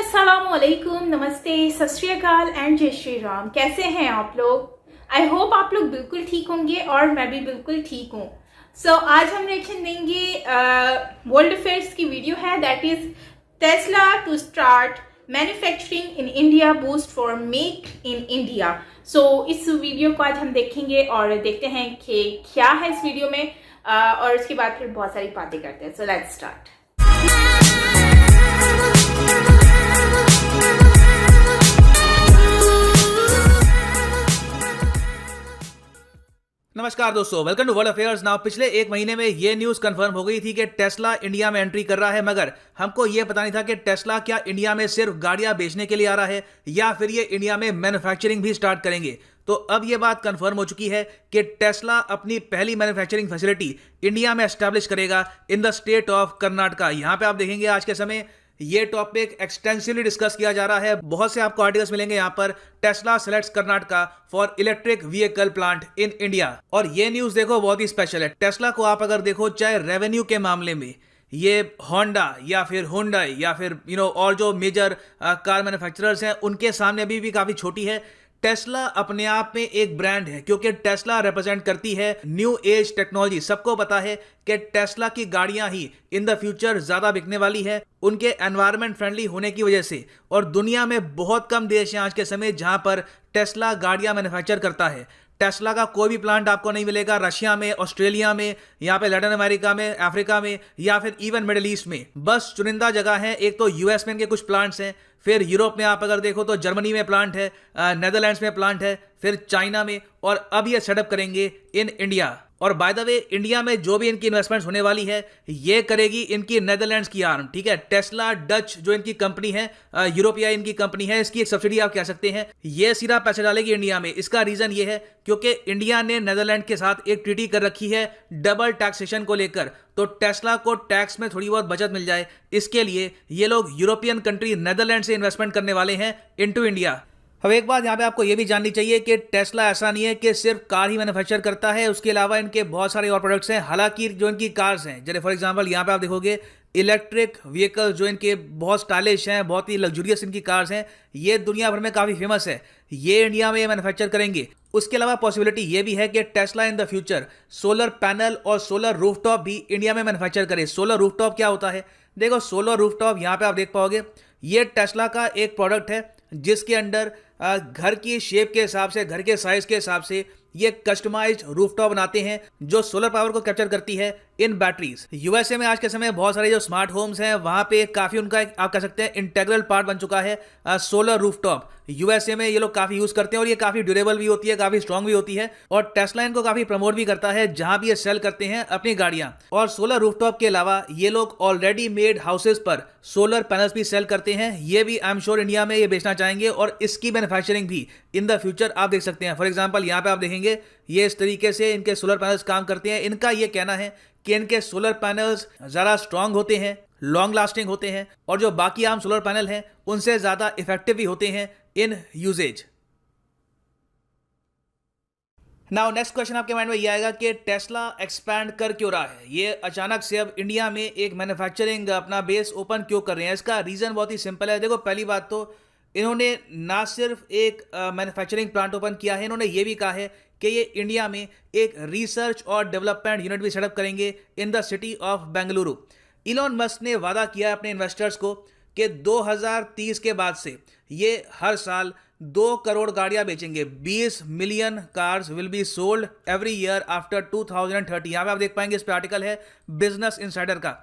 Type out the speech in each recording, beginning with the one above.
अस्सलाम वालेकुम, नमस्ते, सत श्री अकाल एंड जय श्री राम। कैसे हैं आप लोग? आई होप आप लोग बिल्कुल ठीक होंगे और मैं भी बिल्कुल ठीक हूँ। आज हम रिएक्शन देंगे वर्ल्ड अफेयर्स की वीडियो है, that is Tesla to start manufacturing in India, boost for make in India. इस वीडियो को आज हम देखेंगे और देखते हैं कि क्या है इस वीडियो में, और उसके बाद फिर बहुत सारी बातें करते हैं। So let's start. नमस्कार दोस्तों, welcome to world affairs. Now पिछले एक महीने में ये न्यूज़ कंफर्म हो गई थी कि टेस्ला इंडिया में एंट्री कर रहा है, मगर हमको ये पता नहीं था कि टेस्ला क्या इंडिया में सिर्फ गाड़ियां बेचने के लिए आ रहा है या फिर ये इंडिया में मैन्युफैक्चरिंग भी स्टार्ट करेंगे। तो अब ये बात कंफर्म हो चुकी है कि टेस्ला अपनी पहली मैन्युफैक्चरिंग फैसिलिटी इंडिया में एस्टैब्लिश करेगा in the state of Karnataka. यहाँ पे आप देखेंगे आज के समय ये टॉपिक एक्सटेंसिवली डिस्कस किया जा रहा है। बहुत से आपको आर्टिकल्स मिलेंगे यहाँ पर, Tesla selects Karnataka for electric vehicle plant in India. और ये न्यूज़ देखो बहुत ही स्पेशल है। टेस्ला को आप अगर देखो, चाहे रेवेन्यू के मामले में ये होंडा या फिर हुंडई या फिर और जो मेजर कार मैन्युफैक्चरर्स हैं उनके सामने अभी भी काफ़ी छोटी है। टेस्ला अपने आप में एक ब्रांड है, क्योंकि टेस्ला रिप्रेजेंट करती है न्यू एज टेक्नोलॉजी। सबको पता है कि टेस्ला की गाड़ियां ही इन द फ्यूचर ज्यादा बिकने वाली है, उनके एनवायरमेंट फ्रेंडली होने की वजह से। और दुनिया में बहुत कम देश हैं आज के समय जहां पर टेस्ला गाड़ियां मैन्युफैक्चर करता है। टेस्ला का कोई भी प्लांट आपको नहीं मिलेगा रशिया में, ऑस्ट्रेलिया में, यहाँ पे लैटिन अमेरिका में, अफ्रीका में या फिर इवन मिडिल ईस्ट में। बस चुनिंदा जगह है। एक तो यूएस में इनके कुछ प्लांट्स हैं, फिर यूरोप में आप अगर देखो तो जर्मनी में प्लांट है, नेदरलैंड्स में प्लांट है, फिर चाइना में, और अब ये सेटअप करेंगे इन इंडिया। और बाय द वे, इंडिया में जो भी इनकी इन्वेस्टमेंट्स होने वाली है ये करेगी इनकी नेदरलैंड्स की आर्म, ठीक है। टेस्ला डच जो इनकी कंपनी है, यूरोपिया इनकी कंपनी है, इसकी एक सब्सिडी आप कह सकते हैं, ये सीधा पैसे डालेगी इंडिया में। इसका रीजन ये है क्योंकि इंडिया ने नेदरलैंड के साथ एक ट्रीटी कर रखी है डबल टैक्सेशन को लेकर, तो टेस्ला को टैक्स में थोड़ी बहुत बचत मिल जाए, इसके लिए ये लोग यूरोपियन कंट्री नेदरलैंड से इन्वेस्टमेंट करने वाले हैं इनटू इंडिया। अब एक बात यहाँ पे आपको ये भी जाननी चाहिए कि टेस्ला ऐसा नहीं है कि सिर्फ कार ही मैन्युफैक्चर करता है, उसके अलावा इनके बहुत सारे और प्रोडक्ट्स हैं। हालांकि जो इनकी कार्स हैं, जैसे फॉर एग्जांपल यहाँ पे आप देखोगे इलेक्ट्रिक व्हीकल जो इनके बहुत स्टाइलिश हैं, बहुत ही लग्जूरियस इनकी कार्स हैं, ये दुनिया भर में काफ़ी फेमस है, ये इंडिया में मैन्युफैक्चर करेंगे। उसके अलावा पॉसिबिलिटी ये भी है कि Tesla in the future solar panel और सोलर रूफटॉप भी इंडिया में मैन्युफैक्चर करे। सोलर रूफटॉप क्या होता है? देखो, सोलर रूफटॉप यहाँ पे आप देख पाओगे, ये टेस्ला का एक प्रोडक्ट है जिसके अंडर घर की शेप के हिसाब से, घर के साइज के हिसाब से ये कस्टमाइज्ड रूफटॉप बनाते हैं जो सोलर पावर को कैप्चर करती है इन बैटरीज। यूएसए में आज के समय बहुत सारे जो स्मार्ट होम्स हैं वहां पे काफी उनका आप कह सकते हैं इंटीग्रल पार्ट बन चुका है सोलर रूफटॉप। यूएसए में ये लोग काफी यूज करते हैं और ये काफी ड्यूरेबल भी होती है, काफी स्ट्रांग भी होती है, और टेस्ला इनको काफी प्रमोट भी करता है जहां भी ये सेल करते हैं अपनी गाड़ियां। और सोलर रूफटॉप के अलावा ये लोग ऑलरेडी मेड हाउसेज पर सोलर पैनल्स भी सेल करते हैं। ये भी आई एम श्योर इंडिया में ये बेचना चाहेंगे और इसकी मैन्युफैक्चरिंग भी इन द फ्यूचर आप देख सकते हैं। फॉर एग्जाम्पल यहाँ पे आप देखेंगे ये इस तरीके से इनके सोलर पैनल्स काम करते हैं। इनका ये कहना है कि इनके सोलर पैनल्स ज़्यादा स्ट्रांग होते हैं, लॉन्ग लास्टिंग होते हैं, और जो बाकी आम सोलर पैनल हैं उनसे ज़्यादा इफेक्टिव भी होते हैं इन यूजेज। नाउ नेक्स्ट क्वेश्चन आपके माइंड में ये आएगा कि टेस्ला एक्सपैंड कर क्यों रहा है, ये अचानक से अब इंडिया में एक मैन्युफैक्चरिंग अपना बेस ओपन क्यों कर रहे हैं? इसका रीज़न बहुत ही सिंपल है। देखो, पहली बात तो इन्होंने ना सिर्फ एक मैन्युफैक्चरिंग प्लांट ओपन किया है, इन्होंने ये भी कहा है कि ये इंडिया में एक रिसर्च और डेवलपमेंट यूनिट भी सेटअप करेंगे in the city of Bengaluru. Elon Musk ने वादा किया अपने इन्वेस्टर्स को कि 2030 के बाद से ये हर साल 2 करोड़ गाड़ियां बेचेंगे। 20 million cars will be sold every year after 2030। यहाँ पे आप देख पाएंगे, इस पे आर्टिकल है बिजनेस इनसाइडर का।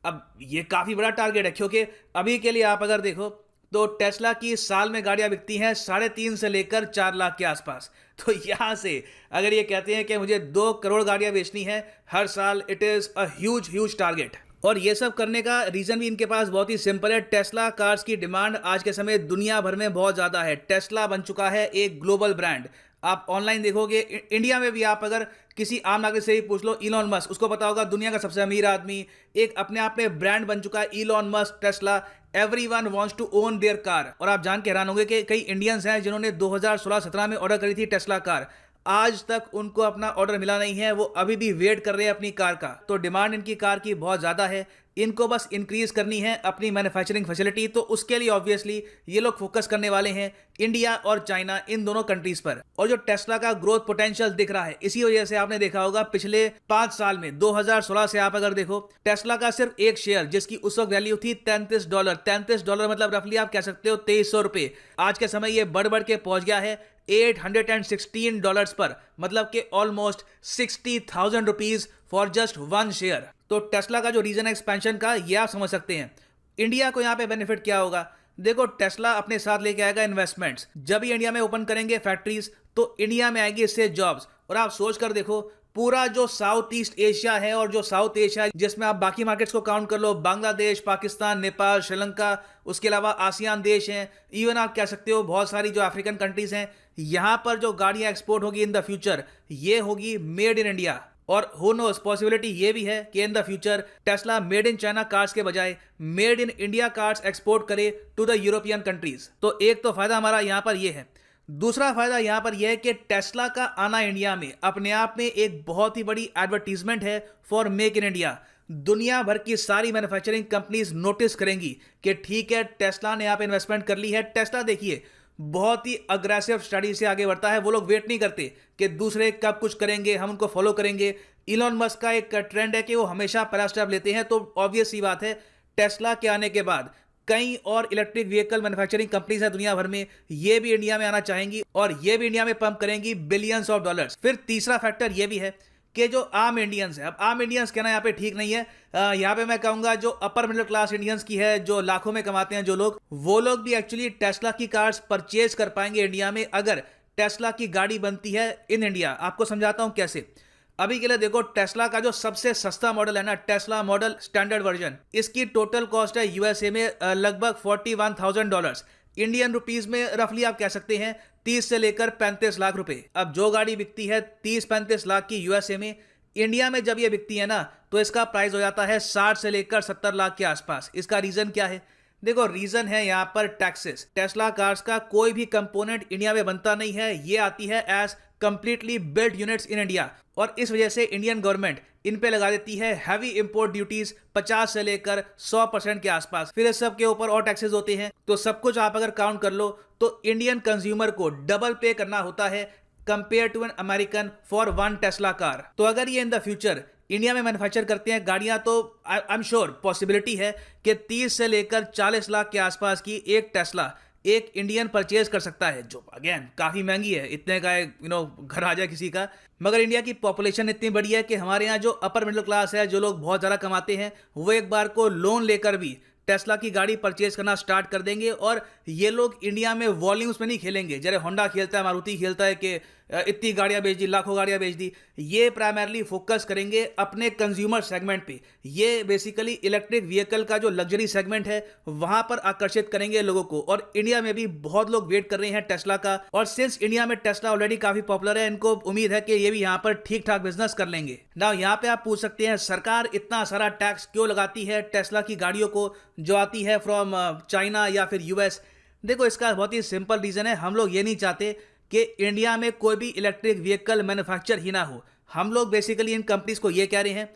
अब ये काफ़ी बड़ा टारगेट है, क्योंकि अभी के लिए आप अगर देखो तो टेस्ला की साल में गाड़ियां बिकती हैं 3.5 से लेकर 4 लाख के आसपास। तो यहां से अगर ये कहते हैं कि मुझे 2 करोड़ गाड़ियां बेचनी है हर साल, it is a huge target. और ये सब करने का रीज़न भी इनके पास बहुत ही सिंपल है। टेस्ला कार्स की डिमांड आज के समय दुनिया भर में बहुत ज़्यादा है। टेस्ला बन चुका है एक ग्लोबल ब्रांड। आप ऑनलाइन देखोगे, इंडिया में भी आप अगर किसी आम नागरिक से ही पूछ लो, इलॉन मस्क, उसको पता होगा दुनिया का सबसे अमीर आदमी, एक अपने आप में ब्रांड बन चुका है Elon Musk, Tesla. Everyone wants to own their car. और आप जान के हैरान होंगे कि कई इंडियंस हैं जिन्होंने 2016-17 में ऑर्डर करी थी टेस्ला कार, आज तक उनको अपना ऑर्डर मिला नहीं है, वो अभी भी वेट कर रहे हैं अपनी कार का। तो डिमांड इनकी कार की बहुत ज़्यादा है, इनको बस इंक्रीज करनी है अपनी मैन्युफैक्चरिंग फैसिलिटी। तो उसके लिए ऑब्वियसली ये लोग फोकस करने वाले हैं इंडिया और चाइना, इन दोनों कंट्रीज पर। और जो टेस्ला का ग्रोथ पोटेंशियल दिख रहा है, इसी वजह से आपने देखा होगा पिछले 5 साल में 2016 से आप अगर देखो, टेस्ला का सिर्फ एक शेयर जिसकी उस वक्त वैल्यू थी $33 मतलब रफली आप कह सकते हो 2300 रुपए, आज के समय ये बढ़ बढ़ के पहुंच गया है $816 पर, मतलब कि almost 60,000 rupees for just one share. तो टेस्ला का जो रीजन है एक्सपेंशन का, ये आप समझ सकते हैं। इंडिया को यहाँ पे बेनिफिट क्या होगा? देखो, टेस्ला अपने साथ लेके आएगा इन्वेस्टमेंट्स। जब ये इंडिया में ओपन करेंगे फैक्ट्रीज, तो इंडिया में आएगी इससे जॉब्स। और आप सोच कर देखो, पूरा जो साउथ ईस्ट एशिया है और जो साउथ एशिया है जिसमें आप बाकी मार्केट्स को काउंट कर लो, बांग्लादेश, पाकिस्तान, नेपाल, श्रीलंका, उसके अलावा आसियान देश हैं, इवन आप कह सकते हो बहुत सारी जो अफ्रीकन कंट्रीज हैं, यहां पर जो गाड़ियां एक्सपोर्ट होगी इन द फ्यूचर, ये होगी मेड इन इंडिया। और हो नोस, पॉसिबिलिटी ये भी है कि इन the future Tesla made in China cars के बजाय made in India cars export करे टू द यूरोपियन कंट्रीज। तो एक तो फायदा हमारा यहां पर ये है। दूसरा फायदा यहां पर यह है कि टेस्ला का आना इंडिया में अपने आप में एक बहुत ही बड़ी एडवर्टीजमेंट है फॉर मेक इन इंडिया। दुनिया भर की सारी मैन्युफैक्चरिंग कंपनीज नोटिस करेंगी कि ठीक है, टेस्ला ने यहाँ पे इन्वेस्टमेंट कर ली है। टेस्ला देखिए बहुत ही अग्रेसिव स्टडी से आगे बढ़ता है, वो लोग वेट नहीं करते कि दूसरे कब कुछ करेंगे हम उनको फॉलो करेंगे। इलॉन मस्क का एक ट्रेंड है कि वो हमेशा पहला स्टेप लेते हैं। तो ऑब्वियस सी बात है, टेस्ला के आने के बाद कई और इलेक्ट्रिक व्हीकल मैन्युफैक्चरिंग कंपनीज है दुनिया भर में, ये भी इंडिया में आना चाहेंगी और ये भी इंडिया में पंप करेंगी बिलियंस ऑफ डॉलर्स। फिर तीसरा फैक्टर ये भी है कि जो आम इंडियंस है, अब आम इंडियंस कहना यहाँ पे ठीक नहीं है, यहाँ पे मैं कहूंगा जो अपर मिडिल क्लास इंडियंस की है, जो लाखों में कमाते हैं जो लोग, वो लोग भी एक्चुअली टेस्ला की कार्स परचेज कर पाएंगे इंडिया में अगर टेस्ला की गाड़ी बनती है इन इंडिया। आपको समझाता हूं कैसे। अभी के लिए देखो, टेस्ला का जो सबसे सस्ता मॉडल है ना, टेस्ला मॉडल स्टैंडर्ड वर्जन, इसकी टोटल कॉस्ट है यूएसए में लगभग $41,000। इंडियन रुपीस में रफली आप कह सकते हैं 30 से लेकर 35 लाख रुपए। अब जो गाड़ी बिकती है 30-35 लाख की यूएसए में, इंडिया में जब ये बिकती है ना, तो इसका प्राइस हो जाता है 60 से लेकर 70 लाख के आसपास। इसका रीजन क्या है? देखो, रीजन है यहाँ पर टैक्सेस। टेस्ला कार्स का कोई भी कंपोनेंट इंडिया में बनता नहीं है, ये आती है as completely built units in India. और इस वजह से इंडियन गवर्नमेंट इन पे लगा देती है हैवी इंपोर्ट ड्यूटीज 50 से लेकर 100% के आसपास। फिर इस सब के ऊपर और टैक्सेस होते हैं। तो सब कुछ आप अगर काउंट कर लो तो इंडियन कंज्यूमर को डबल पे करना होता है compare to an American for one Tesla car. तो अगर ये इन द फ्यूचर इंडिया में मैन्युफैक्चर करते हैं गाड़ियां, तो आई एम श्योर पॉसिबिलिटी है कि 30 से लेकर 40 लाख के आसपास की एक टेस्ला एक इंडियन परचेज कर सकता है, जो अगेन काफी महंगी है। इतने का घर आ जाए किसी का। मगर इंडिया की पॉपुलेशन इतनी बड़ी है कि हमारे यहाँ जो अपर मिडिल क्लास है, जो लोग बहुत ज्यादा कमाते हैं, वो एक बार को लोन लेकर भी टेस्ला की गाड़ी परचेज करना स्टार्ट कर देंगे। और ये लोग इंडिया में वॉल्यूम्स में नहीं खेलेंगे, जैसे होंडा खेलता है, मारुति खेलता है कि इतनी गाड़ियां बेच दी, लाखों गाड़ियां बेच दी। ये प्राइमरली फोकस करेंगे अपने कंज्यूमर सेगमेंट पे। ये बेसिकली इलेक्ट्रिक व्हीकल का जो लग्जरी सेगमेंट है वहां पर आकर्षित करेंगे लोगों को। और इंडिया में भी बहुत लोग वेट कर रहे हैं टेस्ला का। और सिंस इंडिया में टेस्ला ऑलरेडी काफी पॉपुलर है, इनको उम्मीद है कि ये भी यहाँ पर ठीक ठाक बिजनेस कर लेंगे। नाउ यहाँ पे आप पूछ सकते हैं, सरकार इतना सारा टैक्स क्यों लगाती है टेस्ला की गाड़ियों को जो आती है फ्रॉम चाइना या फिर यूएस? देखो, इसका बहुत ही सिंपल रीजन है। हम लोग ये नहीं चाहते कि इंडिया में कोई भी इलेक्ट्रिक व्हीकल मैन्युफैक्चर ही ना हो। हम लोग बेसिकली इन कंपनीज को ये कह रहे हैं,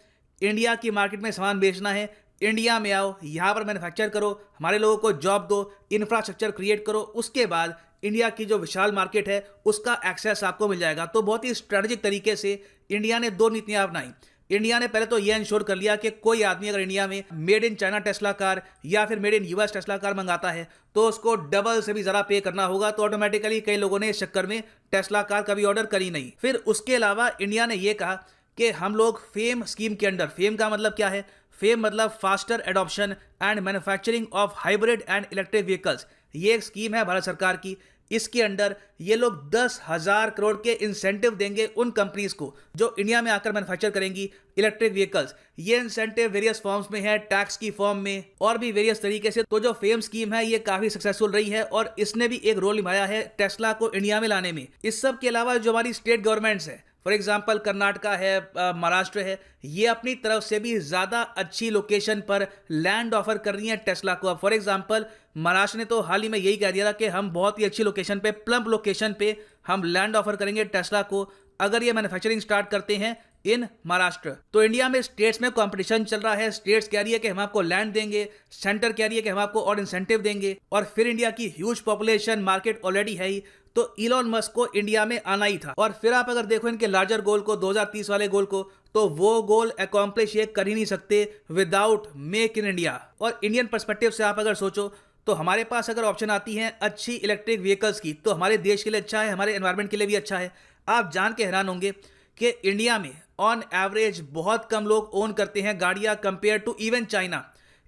इंडिया की मार्केट में सामान बेचना है, इंडिया में आओ, यहाँ पर मैन्युफैक्चर करो, हमारे लोगों को जॉब दो, इंफ्रास्ट्रक्चर क्रिएट करो, उसके बाद इंडिया की जो विशाल मार्केट है उसका एक्सेस आपको मिल जाएगा। तो बहुत ही स्ट्रेटेजिक तरीके से इंडिया ने 2 नीतियां अपनाई। इंडिया ने पहले तो यह इंश्योर कर लिया कि कोई आदमी अगर इंडिया में made in China Tesla car या फिर made in US Tesla car मंगाता है तो उसको डबल से भी ज़्यादा पे करना होगा। तो ऑटोमेटिकली कई लोगों ने इस चक्कर में टेस्ला कार कभी ऑर्डर करी नहीं। फिर उसके अलावा इंडिया ने यह कहा कि हम लोग फेम स्कीम के अंडर, फेम का मतलब क्या है? फेम मतलब faster adoption and manufacturing of hybrid and electric vehicles. ये एक स्कीम है भारत सरकार की। इसके अंडर ये लोग 10,000 करोड़ के इंसेंटिव देंगे उन कंपनीज को जो इंडिया में आकर मैन्युफैक्चर करेंगी इलेक्ट्रिक व्हीकल्स। ये इंसेंटिव वेरियस फॉर्म्स में है, टैक्स की फॉर्म में और भी वेरियस तरीके से। तो जो फेम स्कीम है ये काफी सक्सेसफुल रही है और इसने भी एक रोल निभाया है टेस्ला को इंडिया में लाने में। इस सब के अलावा जो हमारी स्टेट गवर्नमेंट्स है फॉर एग्जांपल कर्नाटका है, महाराष्ट्र है, ये अपनी तरफ से भी ज़्यादा अच्छी लोकेशन पर लैंड ऑफर कर रही है टेस्ला को। अब फॉर एग्जांपल महाराष्ट्र ने तो हाल ही में यही कह दिया था कि हम बहुत ही अच्छी लोकेशन पे, प्लम्प लोकेशन पे हम लैंड ऑफर करेंगे टेस्ला को अगर ये मैन्युफैक्चरिंग स्टार्ट करते हैं इन महाराष्ट्र। तो इंडिया में स्टेट्स में कंपटीशन चल रहा है, स्टेट्स कह रही है कि हम आपको लैंड देंगे, सेंटर कह रही है कि हम आपको और इंसेंटिव देंगे, और फिर इंडिया की ह्यूज पॉपुलेशन, मार्केट ऑलरेडी है ही, तो इलॉन मस्क को इंडिया में आना ही था। और फिर आप अगर देखो इनके लार्जर गोल को, 2030 वाले गोल को, तो वो गोल अकॉम्प्लिश ये कर ही नहीं सकते विदाउट मेक इन इंडिया। और इंडियन पर्सपेक्टिव से आप अगर सोचो तो हमारे पास अगर ऑप्शन आती है अच्छी इलेक्ट्रिक व्हीकल्स की, तो हमारे देश के लिए अच्छा है, हमारे एनवायरमेंट के लिए भी अच्छा है। आप जान के हैरान होंगे कि इंडिया में ऑन एवरेज बहुत कम लोग ओन करते हैं गाड़ियां compare to even China.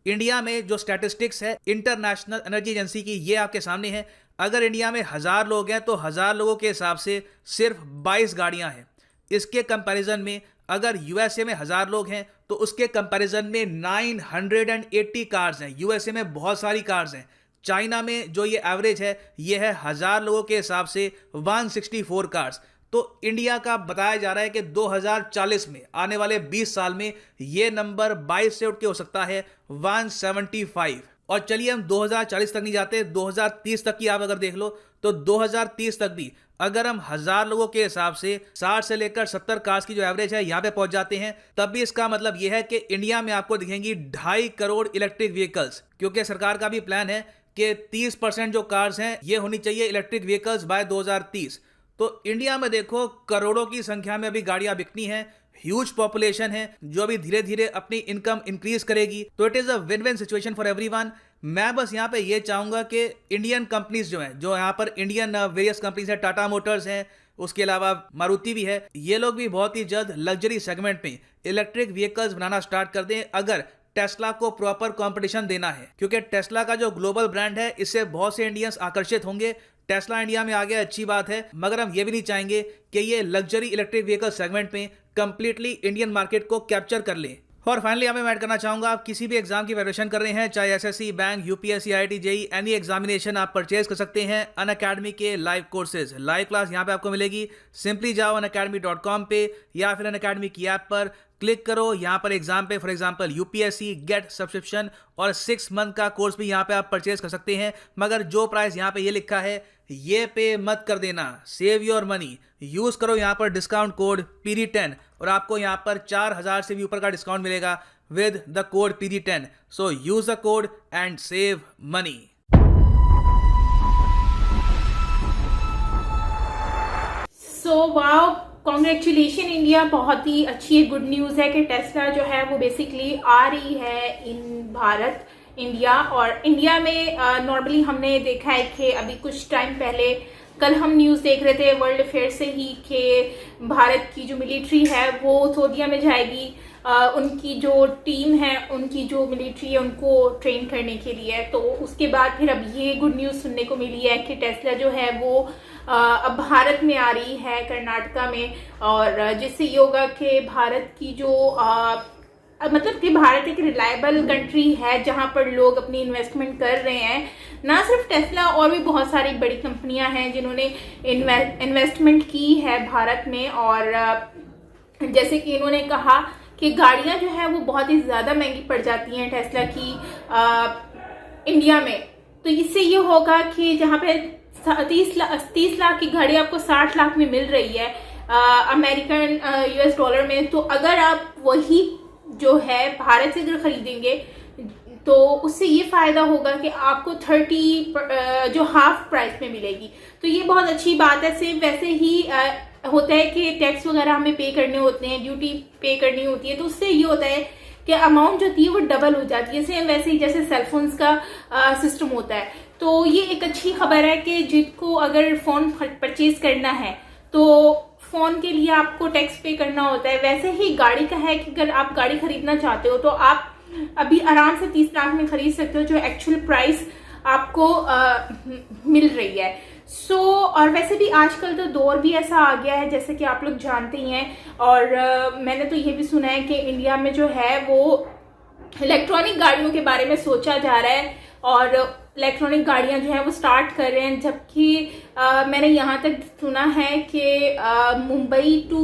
India में जो स्टैटिस्टिक्स है इंटरनेशनल एनर्जी एजेंसी की, ये आपके सामने है। अगर इंडिया में 1000 लोग हैं तो 1000 लोगों के हिसाब से सिर्फ 22 गाड़ियां हैं। इसके कंपैरिजन में अगर यूएसए में 1000 लोग हैं तो उसके कंपैरिजन में 980 कार्स हैं। यूएसए में बहुत सारी कार्स हैं। चाइना में जो ये एवरेज है ये है 1000 लोगों के हिसाब से 164 कार्स। तो इंडिया का बताया जा रहा है कि 2040 में, आने वाले 20 साल में, ये नंबर 22 से उठ के हो सकता है 175। और चलिए हम 2040 तक नहीं जाते, 2030 तक की आप अगर देख लो तो 2030 तक भी अगर हम 1000 लोगों के हिसाब से 60 से लेकर 70 कार्स की जो एवरेज है यहां पे पहुंच जाते हैं, तब भी इसका मतलब यह है कि इंडिया में आपको दिखेंगी 2.5 करोड़ इलेक्ट्रिक व्हीकल्स। क्योंकि सरकार का भी प्लान है कि 30% जो कार्स हैं ये होनी चाहिए इलेक्ट्रिक व्हीकल्स बाय 2030। तो इंडिया में देखो करोड़ों की संख्या में अभी गाड़ियां बिकनी हैं, ह्यूज पॉपुलेशन है जो अभी धीरे धीरे अपनी इनकम इंक्रीज करेगी। तो it is a win win situation for everyone. मैं बस यहाँ पे ये चाहूंगा कि इंडियन कंपनीज जो हैं, जो यहाँ पर इंडियन वेरियस कंपनीज है, टाटा मोटर्स हैं, उसके अलावा मारुति भी है, ये लोग भी बहुत ही जल्द लग्जरी सेगमेंट में इलेक्ट्रिक व्हीकल्स बनाना स्टार्ट कर दें अगर टेस्ला को प्रॉपर कंपटीशन देना है। क्योंकि टेस्ला का जो ग्लोबल ब्रांड है इससे बहुत से इंडियंस आकर्षित होंगे। टेस्ला इंडिया में आ गया, अच्छी बात है, मगर हम ये भी नहीं चाहेंगे कि ये लग्जरी इलेक्ट्रिक व्हीकल सेगमेंट में कंप्लीटली इंडियन मार्केट को कैप्चर कर ले। और फाइनली मैं ऐड करना चाहूंगा, आप किसी भी एग्जाम की प्रिपरेशन कर रहे हैं, चाहे SSC, bank, UPSC, IIT, JEE, any examination, आप परचेज कर सकते हैं अनअकैडमी के लाइव कोर्सेज। लाइव क्लास यहाँ पे आपको मिलेगी। सिंपली जाओ unacademy.com पे या फिर अनअकैडमी की ऐप पर क्लिक करो। यहाँ पर एग्जाम पे for example UPSC get subscription और 6 मंथ का कोर्स भी यहाँ पे आप परचेज कर सकते हैं। मगर जो प्राइस यहाँ पे ये लिखा है ये पे मत कर देना, सेव योर मनी। यूज करो यहाँ पर डिस्काउंट कोड PD10 और आपको यहाँ पर 4000 से भी ऊपर का डिस्काउंट मिलेगा with the code PD10। So use the code and save money. So wow, congratulation India, बहुत ही अच्छी गुड न्यूज़ है कि टेस्ला जो है वो बेसिकली आ रही है इन भारत, इंडिया। और इंडिया में नॉर्मली हमने देखा है कि अभी कुछ टाइम पहले, कल हम न्यूज़ देख रहे थे वर्ल्ड अफेयर से ही कि भारत की जो मिलिट्री है वो सोडिया में जाएगी, उनकी जो टीम है, उनकी जो मिलिट्री है उनको ट्रेन करने के लिए। तो उसके बाद फिर अब ये गुड न्यूज़ सुनने को मिली है कि टेस्ला जो है वो अब भारत में आ रही है, कर्नाटका में। और जिससे ये होगा कि भारत की जो मतलब कि भारत एक रिलायबल कंट्री है जहां पर लोग अपनी इन्वेस्टमेंट कर रहे हैं। ना सिर्फ टेस्ला, और भी बहुत सारी बड़ी कंपनियां हैं जिन्होंने इन्वेस्टमेंट की है भारत में। और जैसे कि इन्होंने कहा कि गाड़ियां जो है वो बहुत ही ज़्यादा महंगी पड़ जाती हैं टेस्ला की इंडिया में। तो इससे ये होगा कि जहाँ पे 30 लाख की गाड़ी आपको 60 लाख में मिल रही है अमेरिकन US डॉलर में, तो अगर आप वही जो है भारत से अगर खरीदेंगे तो उससे ये फ़ायदा होगा कि आपको 30 जो हाफ प्राइस में मिलेगी। तो ये बहुत अच्छी बात है। सेम वैसे ही होता है कि टैक्स वगैरह हमें पे करने होते हैं, ड्यूटी पे करनी होती है, तो उससे ये होता है कि अमाउंट जो होती है वो डबल हो जाती है। सेम वैसे ही जैसे सेलफोन्स का सिस्टम होता है। तो ये एक अच्छी खबर है कि जिसको अगर फ़ोन परचेज करना है तो फ़ोन के लिए आपको टैक्स पे करना होता है। वैसे ही गाड़ी का है कि अगर आप गाड़ी खरीदना चाहते हो तो आप अभी आराम से 30 लाख में खरीद सकते हो, जो एक्चुअल प्राइस आपको मिल रही है। और वैसे भी आजकल तो दौर भी ऐसा आ गया है जैसे कि आप लोग जानते ही हैं। और मैंने तो ये भी सुना है कि इंडिया में जो है वो इलेक्ट्रॉनिक गाड़ियों के बारे में सोचा जा रहा है। और इलेक्ट्रॉनिक गाड़ियां जो है वो स्टार्ट कर रहे हैं, जबकि मैंने यहाँ तक सुना है कि मुंबई टू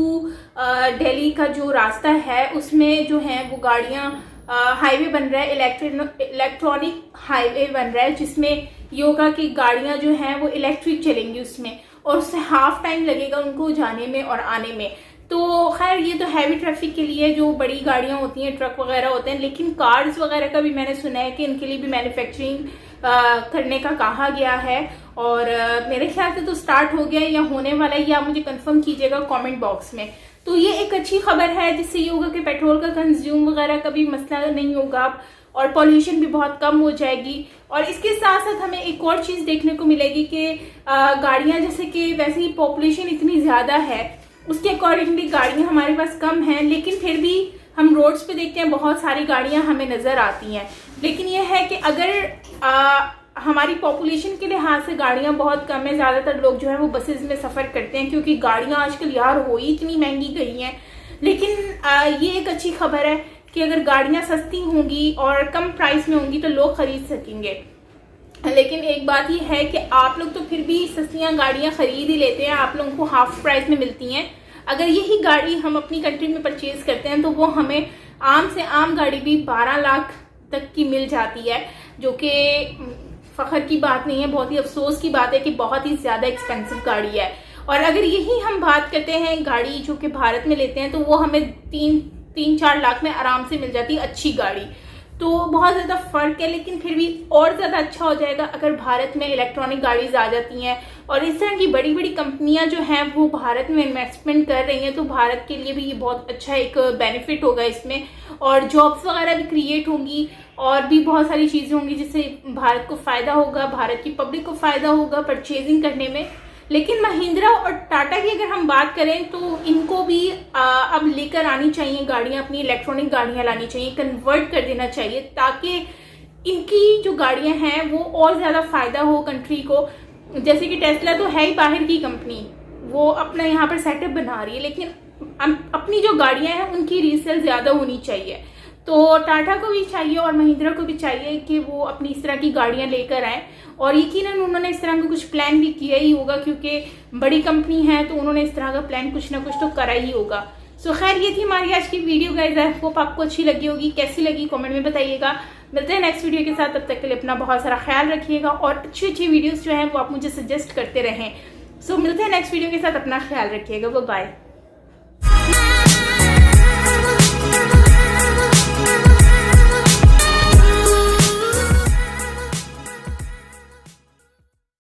दिल्ली का जो रास्ता है उसमें जो है वो गाड़ियां हाईवे बन रहा है, इलेक्ट्रॉनिक हाईवे बन रहा है, जिसमें योगा की गाड़ियां जो हैं वो इलेक्ट्रिक चलेंगी उसमें, और उससे हाफ टाइम लगेगा उनको जाने में और आने में। तो खैर ये तो हैवी ट्रैफिक के लिए जो बड़ी गाड़ियां होती हैं, ट्रक वगैरह होते हैं, लेकिन कार्स वगैरह का भी मैंने सुना है कि इनके लिए भी मैन्युफैक्चरिंग करने का कहा गया है, और मेरे ख्याल से तो स्टार्ट हो गया है या होने वाला है, या मुझे कंफर्म कीजिएगा कमेंट बॉक्स में। तो ये एक अच्छी खबर है, जिससे ये होगा कि पेट्रोल का कंज्यूम वगैरह का भी मसला नहीं होगा और पॉल्यूशन भी बहुत कम हो जाएगी। और इसके साथ साथ हमें एक और चीज़ देखने को मिलेगी कि गाड़ियाँ, जैसे कि वैसे ही पॉपुलेशन इतनी ज़्यादा है उसके अकॉर्डिंगली गाड़ियाँ हमारे पास कम हैं, लेकिन फिर भी हम रोड्स पे देखते हैं बहुत सारी गाड़ियाँ हमें नज़र आती हैं। लेकिन यह है कि अगर हमारी पॉपुलेशन के लिहाज से गाड़ियाँ बहुत कम है, ज़्यादातर लोग जो है वो बसेस में सफ़र करते हैं, क्योंकि गाड़ियाँ आजकल यार हो ही इतनी महंगी गई हैं। लेकिन ये एक अच्छी खबर है कि अगर गाड़ियाँ सस्ती होंगी और कम प्राइस में होंगी तो लोग खरीद सकेंगे। लेकिन एक बात ये है कि आप लोग तो फिर भी सस्तियाँ गाड़ियाँ खरीद ही लेते हैं, आप लोगों को हाफ प्राइस में मिलती हैं। अगर यही गाड़ी हम अपनी कंट्री में परचेज करते हैं तो वो हमें आम से आम गाड़ी भी 12 लाख तक की मिल जाती है, जो कि फ़ख्र की बात नहीं है, बहुत ही अफसोस की बात है कि बहुत ही ज़्यादा एक्सपेंसिव गाड़ी है। और अगर यही हम बात करते हैं गाड़ी जो कि भारत में लेते हैं तो वो हमें 3-4 लाख में आराम से मिल जाती है अच्छी गाड़ी। तो बहुत ज़्यादा फ़र्क है, लेकिन फिर भी और ज़्यादा अच्छा हो जाएगा अगर भारत में इलेक्ट्रॉनिक गाड़ीज आ जाती हैं और इस तरह की बड़ी बड़ी कंपनियां जो हैं वो भारत में इन्वेस्टमेंट कर रही हैं, तो भारत के लिए भी ये बहुत अच्छा एक बेनिफिट होगा इसमें, और जॉब्स वगैरह भी क्रिएट होंगी और भी बहुत सारी चीज़ें होंगी जिससे भारत को फ़ायदा होगा, भारत की पब्लिक को फ़ायदा होगा परचेजिंग करने में। लेकिन महिंद्रा और टाटा की अगर हम बात करें तो इनको भी अब लेकर आनी चाहिए गाड़ियां, अपनी इलेक्ट्रॉनिक गाड़ियां लानी चाहिए, कन्वर्ट कर देना चाहिए, ताकि इनकी जो गाड़ियां हैं वो और ज़्यादा फ़ायदा हो कंट्री को। जैसे कि टेस्ला तो है ही बाहर की कंपनी, वो अपना यहाँ पर सेटअप बना रही है, लेकिन अपनी जो गाड़ियाँ हैं उनकी रीसेल ज़्यादा होनी चाहिए। तो टाटा को भी चाहिए और महिंद्रा को भी चाहिए कि वो अपनी इस तरह की गाड़ियां लेकर आएँ, और यकीनन उन्होंने इस तरह का कुछ प्लान भी किया ही होगा, क्योंकि बड़ी कंपनी है तो उन्होंने इस तरह का प्लान कुछ ना कुछ तो करा ही होगा। सो खैर ये थी हमारी आज की वीडियो गाइस, आई होप आपको अच्छी लगी होगी। कैसी लगी कमेंट में बताइएगा। मिलते हैं नेक्स्ट वीडियो के साथ, तब तक के लिए अपना बहुत सारा ख्याल रखिएगा और अच्छी अच्छी वीडियोज़ जो हैं वो आप मुझे सजेस्ट करते रहें। सो मिलते हैं नेक्स्ट वीडियो के साथ, अपना ख्याल रखिएगा, बाय।